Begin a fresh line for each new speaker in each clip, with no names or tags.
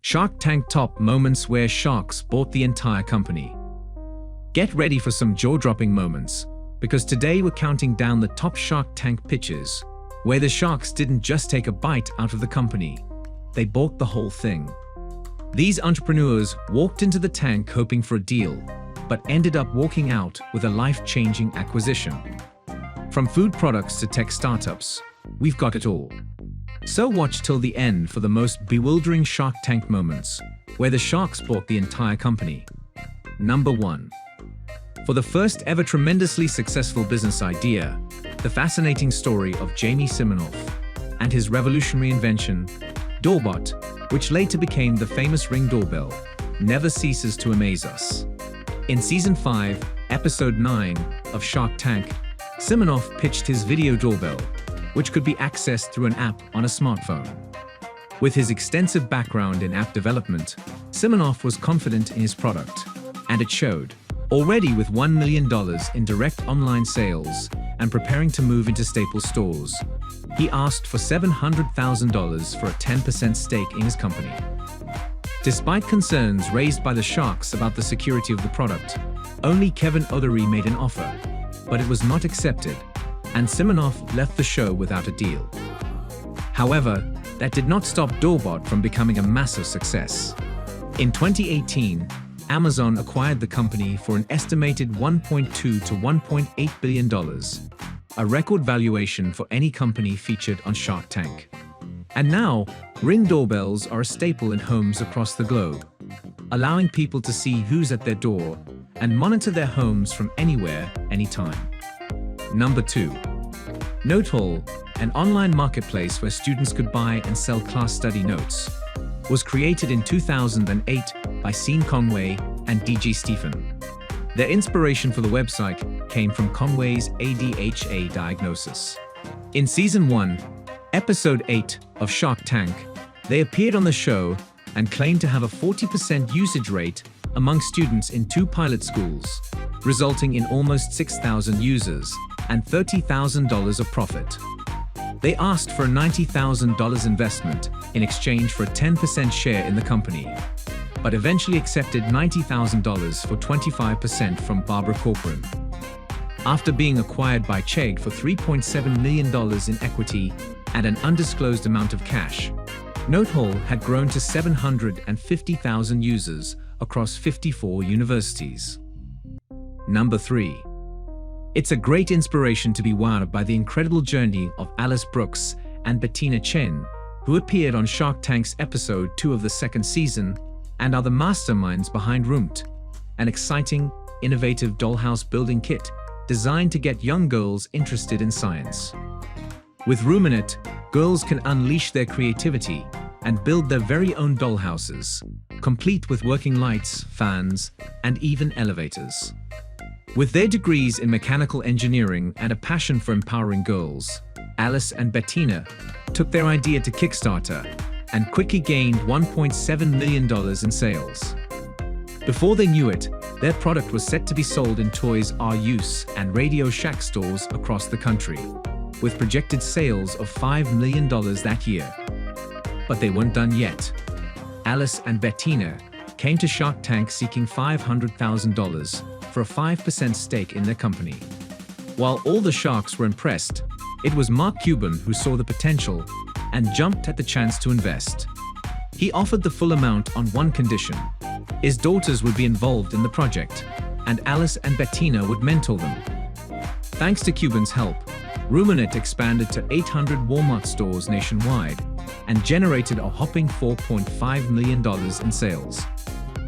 Shark Tank top moments where sharks bought the entire company. Get ready for some jaw-dropping moments, because today we're counting down the top Shark Tank pitches, where the sharks didn't just take a bite out of the company, they bought the whole thing. These entrepreneurs walked into the tank hoping for a deal, but ended up walking out with a life-changing acquisition. From food products to tech startups, we've got it all. So watch till the end for the most bewildering Shark Tank moments, where the sharks bought the entire company. Number 1. For the first ever tremendously successful business idea, the fascinating story of Jamie Siminoff and his revolutionary invention, Doorbot, which later became the famous Ring doorbell, never ceases to amaze us. In Season 5, Episode 9 of Shark Tank, Siminoff pitched his video doorbell, which could be accessed through an app on a smartphone. With his extensive background in app development, Siminoff was confident in his product, and it showed. Already with $1 million in direct online sales and preparing to move into staple stores, he asked for $700,000 for a 10% stake in his company. Despite concerns raised by the sharks about the security of the product, only Kevin O'Leary made an offer, but it was not accepted, and Siminoff left the show without a deal. However, that did not stop Doorbot from becoming a massive success. In 2018, Amazon acquired the company for an estimated $1.2 to $1.8 billion, a record valuation for any company featured on Shark Tank. And now, Ring doorbells are a staple in homes across the globe, allowing people to see who's at their door and monitor their homes from anywhere, anytime. Number 2. Notehall, an online marketplace where students could buy and sell class study notes, was created in 2008 by Sean Conway and DG Stephen. Their inspiration for the website came from Conway's ADHD diagnosis. In Season 1, Episode 8 of Shark Tank, they appeared on the show and claimed to have a 40% usage rate among students in 2 pilot schools, resulting in almost 6,000 users and $30,000 of profit. They asked for a $90,000 investment in exchange for a 10% share in the company, but eventually accepted $90,000 for 25% from Barbara Corcoran. After being acquired by Chegg for $3.7 million in equity and an undisclosed amount of cash, Notehall had grown to 750,000 users across 54 universities. Number 3. It's a great inspiration to be wowed by the incredible journey of Alice Brooks and Bettina Chen, who appeared on Shark Tank's Episode 2 of the second season and are the masterminds behind Roomt, an exciting, innovative dollhouse building kit designed to get young girls interested in science. With Ruminate, girls can unleash their creativity and build their very own dollhouses, complete with working lights, fans, and even elevators. With their degrees in mechanical engineering and a passion for empowering girls, Alice and Bettina took their idea to Kickstarter and quickly gained $1.7 million in sales. Before they knew it, their product was set to be sold in Toys R Us and Radio Shack stores across the country, with projected sales of $5 million that year. But they weren't done yet. Alice and Bettina came to Shark Tank seeking $500,000 for a 5% stake in their company. While all the sharks were impressed, it was Mark Cuban who saw the potential and jumped at the chance to invest. He offered the full amount on one condition: his daughters would be involved in the project, and Alice and Bettina would mentor them. Thanks to Cuban's help, Ruminate expanded to 800 Walmart stores nationwide and generated a whopping $4.5 million in sales.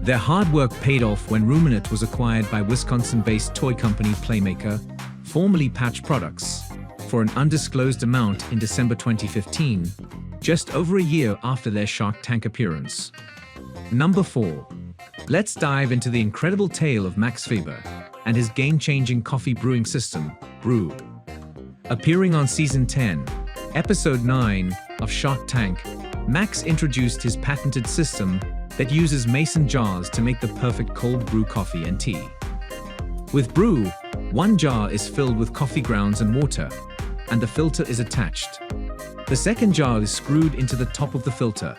Their hard work paid off when Ruminate was acquired by Wisconsin-based toy company Playmaker, formerly Patch Products, for an undisclosed amount in December 2015, just over a year after their Shark Tank appearance. Number 4. Let's dive into the incredible tale of Max Weber and his game-changing coffee brewing system, Brew. Appearing on Season 10, Episode 9 of Shark Tank, Max introduced his patented system that uses mason jars to make the perfect cold brew coffee and tea. With Brew, one jar is filled with coffee grounds and water, and the filter is attached. The second jar is screwed into the top of the filter,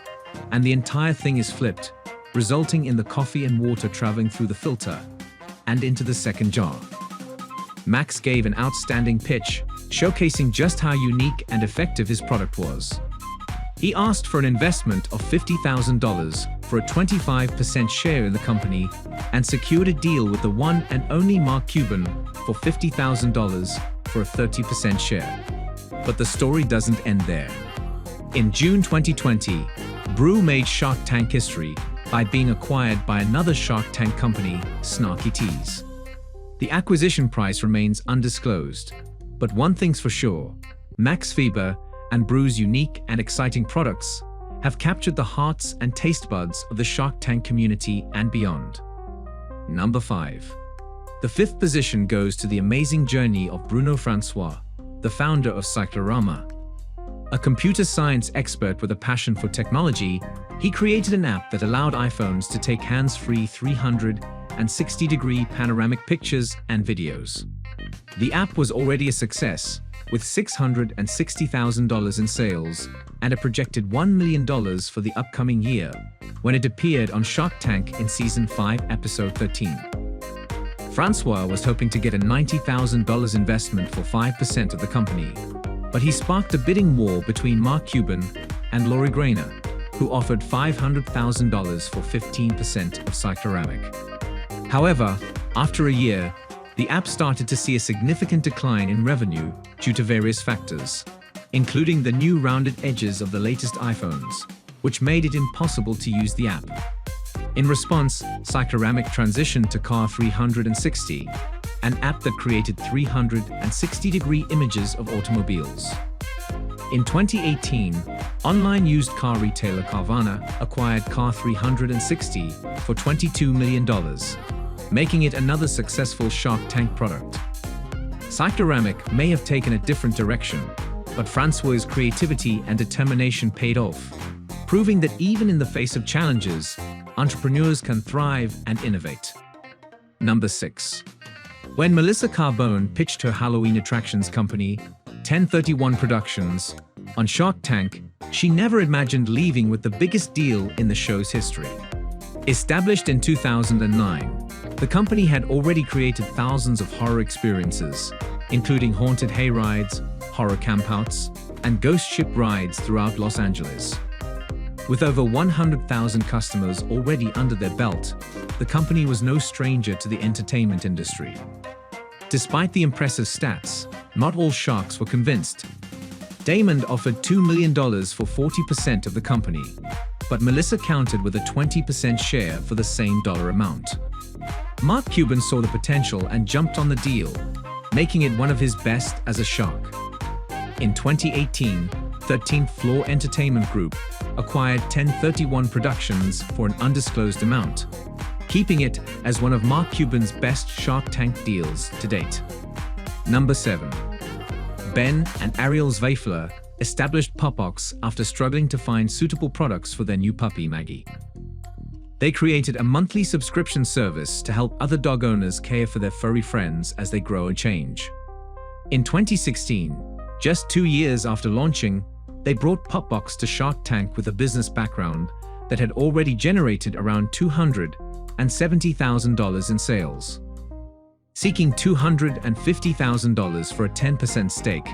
and the entire thing is flipped, resulting in the coffee and water traveling through the filter and into the second jar. Max gave an outstanding pitch, showcasing just how unique and effective his product was. He asked for an investment of $50,000 for a 25% share in the company and secured a deal with the one and only Mark Cuban for $50,000 for a 30% share. But the story doesn't end there. In June 2020, Brew made Shark Tank history by being acquired by another Shark Tank company, Snarky Teas. The acquisition price remains undisclosed, but one thing's for sure: Max Weber and Brew's unique and exciting products have captured the hearts and taste buds of the Shark Tank community and beyond. Number 5. The 5th position goes to the amazing journey of Bruno Francois, the founder of Cyclorama. A computer science expert with a passion for technology, he created an app that allowed iPhones to take hands-free 360-degree panoramic pictures and videos. The app was already a success, with $660,000 in sales and a projected $1 million for the upcoming year, when it appeared on Shark Tank in Season 5, Episode 13. Francois was hoping to get a $90,000 investment for 5% of the company, but he sparked a bidding war between Mark Cuban and Lori Grainer, who offered $500,000 for 15% of Cycloramic. However, after a year, the app started to see a significant decline in revenue due to various factors, including the new rounded edges of the latest iPhones, which made it impossible to use the app. In response, Cycloramic transitioned to Car 360, an app that created 360-degree images of automobiles. In 2018, online used car retailer Carvana acquired Car 360 for $22 million, making it another successful Shark Tank product. Cycloramic may have taken a different direction, but Francois' creativity and determination paid off, proving that even in the face of challenges, entrepreneurs can thrive and innovate. Number 6. When Melissa Carbone pitched her Halloween attractions company, 1031 Productions, on Shark Tank, she never imagined leaving with the biggest deal in the show's history. Established in 2009, the company had already created thousands of horror experiences, including haunted hayrides, horror campouts, and ghost ship rides throughout Los Angeles. With over 100,000 customers already under their belt, the company was no stranger to the entertainment industry. Despite the impressive stats, not all sharks were convinced. Damon offered $2 million for 40% of the company, but Melissa countered with a 20% share for the same dollar amount. Mark Cuban saw the potential and jumped on the deal, making it one of his best as a shark. In 2018, 13th Floor Entertainment Group acquired 1031 Productions for an undisclosed amount, keeping it as one of Mark Cuban's best Shark Tank deals to date. Number 7. Ben and Ariel Zweifler established Pupbox after struggling to find suitable products for their new puppy, Maggie. They created a monthly subscription service to help other dog owners care for their furry friends as they grow and change. In 2016, just 2 years after launching, they brought Pupbox to Shark Tank with a business background that had already generated around $270,000 in sales. Seeking $250,000 for a 10% stake,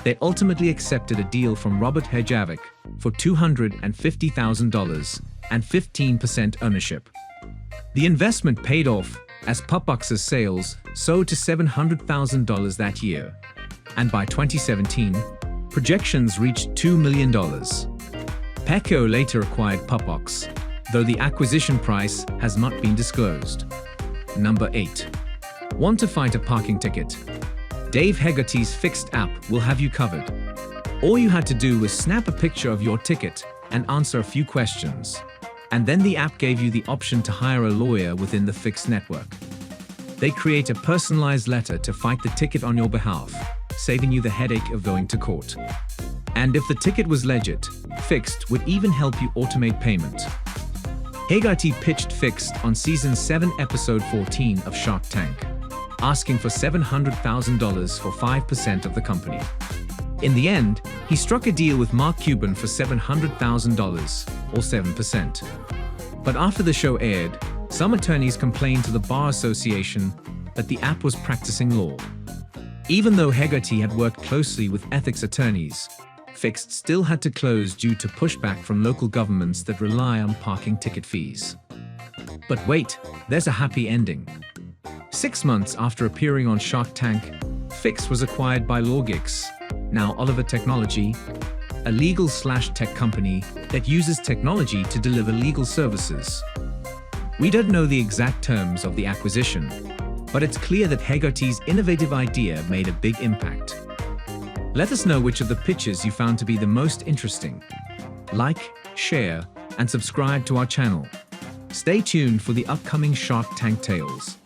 they ultimately accepted a deal from Robert Herjavec for $250,000 and 15% ownership. The investment paid off as Pupbox's sales soared to $700,000 that year, and by 2017, projections reached $2 million. Petco later acquired Pupbox, though the acquisition price has not been disclosed. Number 8. Want to fight a parking ticket? Dave Hegarty's Fixed app will have you covered. All you had to do was snap a picture of your ticket and answer a few questions, and then the app gave you the option to hire a lawyer within the Fixed network. They create a personalized letter to fight the ticket on your behalf, saving you the headache of going to court. And if the ticket was legit, Fixed would even help you automate payment. Hegarty pitched Fixed on Season 7, Episode 14 of Shark Tank, asking for $700,000 for 5% of the company. In the end, he struck a deal with Mark Cuban for $700,000, or 7%. But after the show aired, some attorneys complained to the Bar Association that the app was practicing law. Even though Hegarty had worked closely with ethics attorneys, Fixed still had to close due to pushback from local governments that rely on parking ticket fees. But wait, there's a happy ending. 6 months after appearing on Shark Tank, Fixed was acquired by Logix, now Oliver Technology, a legal/tech company that uses technology to deliver legal services. We don't know the exact terms of the acquisition, but it's clear that Hegarty's innovative idea made a big impact. Let us know which of the pitches you found to be the most interesting. Like, share, and subscribe to our channel. Stay tuned for the upcoming Shark Tank tales.